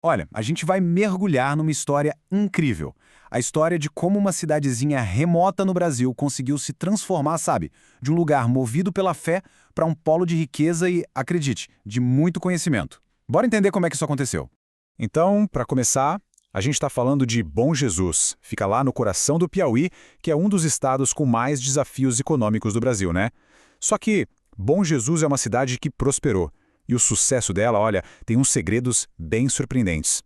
Olha, a gente vai mergulhar numa história incrível. A história de como uma cidadezinha remota no Brasil conseguiu se transformar, sabe, de um lugar movido pela fé para um polo de riqueza e, acredite, de muito conhecimento. Bora entender como é que isso aconteceu. Então, para começar, a gente está falando de Bom Jesus. Fica lá no coração do Piauí, que é um dos estados com mais desafios econômicos do Brasil, né? Só que Bom Jesus é uma cidade que prosperou. E o sucesso dela, olha, tem uns segredos bem surpreendentes.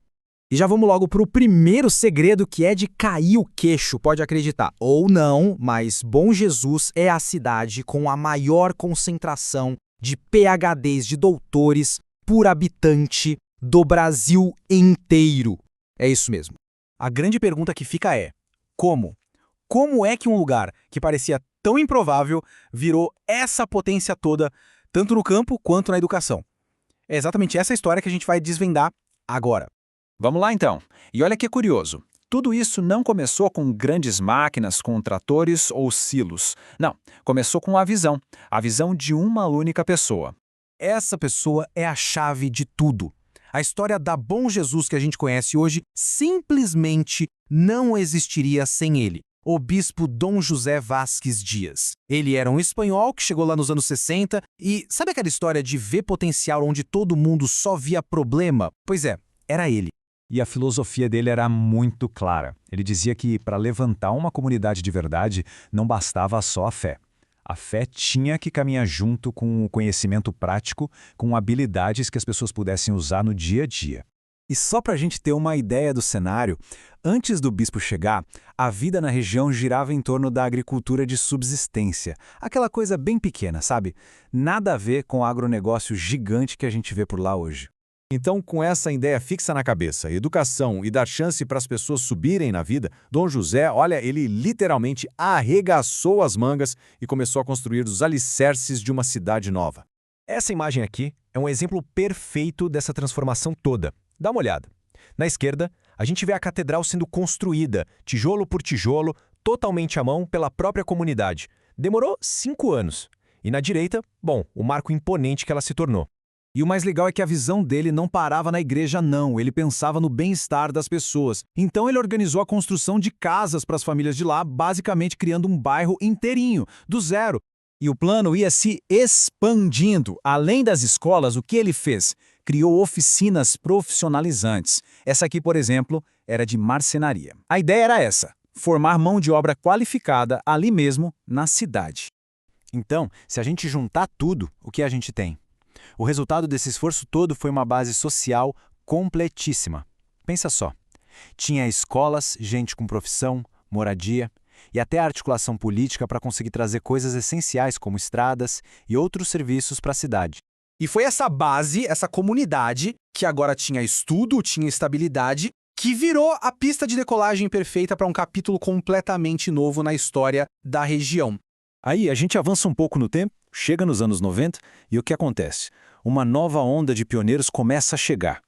E já vamos logo pro primeiro segredo, que é de cair o queixo, pode acreditar. Ou não, mas Bom Jesus é a cidade com a maior concentração de PhDs, de doutores, por habitante do Brasil inteiro. É isso mesmo. A grande pergunta que fica é: como? Como é que um lugar que parecia tão improvável virou essa potência toda, tanto no campo quanto na educação? É exatamente essa história que a gente vai desvendar agora. Vamos lá então. E olha que curioso. Tudo isso não começou com grandes máquinas, com tratores ou silos. Não, começou com a visão de uma única pessoa. Essa pessoa é a chave de tudo. A história da Bom Jesus que a gente conhece hoje simplesmente não existiria sem ele. O bispo Dom José Vasques Dias. Ele era um espanhol que chegou lá nos anos 60 e sabe aquela história de ver potencial onde todo mundo só via problema? Pois é, era ele. E a filosofia dele era muito clara. Ele dizia que para levantar uma comunidade de verdade não bastava só a fé. A fé tinha que caminhar junto com o conhecimento prático, com habilidades que as pessoas pudessem usar no dia a dia. E só para a gente ter uma ideia do cenário, antes do bispo chegar, a vida na região girava em torno da agricultura de subsistência. Aquela coisa bem pequena, sabe? Nada a ver com o agronegócio gigante que a gente vê por lá hoje. Então, com essa ideia fixa na cabeça, educação e dar chance para as pessoas subirem na vida, Dom José, olha, ele literalmente arregaçou as mangas e começou a construir os alicerces de uma cidade nova. Essa imagem aqui é um exemplo perfeito dessa transformação toda. Dá uma olhada. Na esquerda, a gente vê a catedral sendo construída, tijolo por tijolo, totalmente à mão pela própria comunidade. Demorou 5 anos. E na direita, bom, o marco imponente que ela se tornou. E o mais legal é que a visão dele não parava na igreja, não. Ele pensava no bem-estar das pessoas. Então ele organizou a construção de casas para as famílias de lá, basicamente criando um bairro inteirinho, do zero. E o plano ia se expandindo. Além das escolas, o que ele fez? Criou oficinas profissionalizantes. Essa aqui, por exemplo, era de marcenaria. A ideia era essa: formar mão de obra qualificada ali mesmo, na cidade. Então, se a gente juntar tudo, o que a gente tem? O resultado desse esforço todo foi uma base social completíssima. Pensa só. Tinha escolas, gente com profissão, moradia e até a articulação política para conseguir trazer coisas essenciais como estradas e outros serviços para a cidade. E foi essa base, essa comunidade, que agora tinha estudo, tinha estabilidade, que virou a pista de decolagem perfeita para um capítulo completamente novo na história da região. Aí a gente avança um pouco no tempo, chega nos anos 90 e o que acontece? Uma nova onda de pioneiros começa a chegar.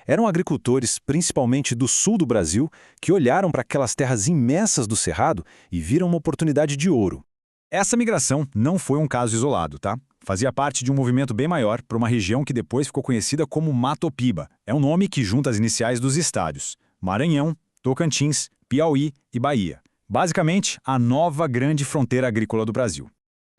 Eram agricultores, principalmente do sul do Brasil, que olharam para aquelas terras imensas do Cerrado e viram uma oportunidade de ouro. Essa migração não foi um caso isolado, tá? Fazia parte de um movimento bem maior para uma região que depois ficou conhecida como Mato Piba. É um nome que junta as iniciais dos estados: Maranhão, Tocantins, Piauí e Bahia. Basicamente, a nova grande fronteira agrícola do Brasil.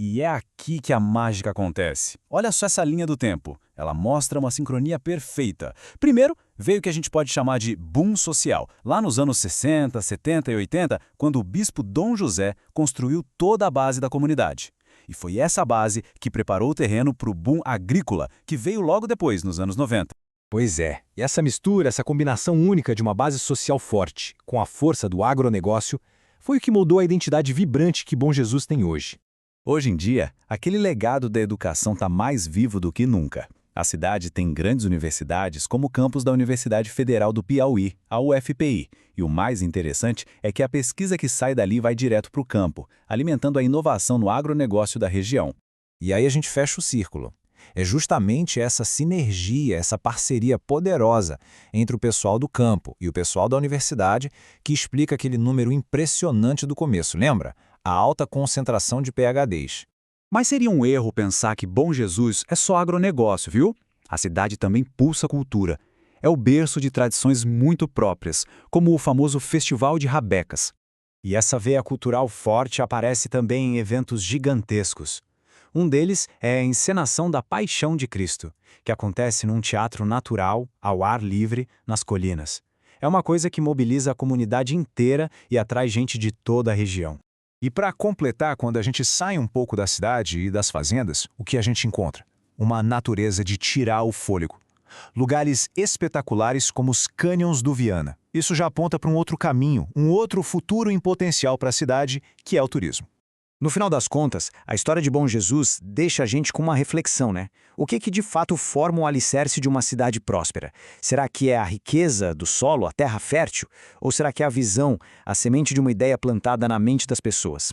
E é aqui que a mágica acontece. Olha só essa linha do tempo. Ela mostra uma sincronia perfeita. Primeiro, veio o que a gente pode chamar de boom social. Lá nos anos 60, 70 e 80, quando o bispo Dom José construiu toda a base da comunidade. E foi essa base que preparou o terreno para o boom agrícola, que veio logo depois, nos anos 90. Pois é, e essa mistura, essa combinação única de uma base social forte com a força do agronegócio, foi o que moldou a identidade vibrante que Bom Jesus tem hoje. Hoje em dia, aquele legado da educação está mais vivo do que nunca. A cidade tem grandes universidades, como o campus da Universidade Federal do Piauí, a UFPI. E o mais interessante é que a pesquisa que sai dali vai direto para o campo, alimentando a inovação no agronegócio da região. E aí a gente fecha o círculo. É justamente essa sinergia, essa parceria poderosa entre o pessoal do campo e o pessoal da universidade que explica aquele número impressionante do começo, lembra? A alta concentração de PhDs. Mas seria um erro pensar que Bom Jesus é só agronegócio, viu? A cidade também pulsa cultura. É o berço de tradições muito próprias, como o famoso Festival de Rabecas. E essa veia cultural forte aparece também em eventos gigantescos. Um deles é a encenação da Paixão de Cristo, que acontece num teatro natural, ao ar livre, nas colinas. É uma coisa que mobiliza a comunidade inteira e atrai gente de toda a região. E para completar, quando a gente sai um pouco da cidade e das fazendas, o que a gente encontra? Uma natureza de tirar o fôlego. Lugares espetaculares como os Cânions do Viana. Isso já aponta para um outro caminho, um outro futuro em potencial para a cidade, que é o turismo. No final das contas, a história de Bom Jesus deixa a gente com uma reflexão, né? O que de fato forma o alicerce de uma cidade próspera? Será que é a riqueza do solo, a terra fértil? Ou será que é a visão, a semente de uma ideia plantada na mente das pessoas?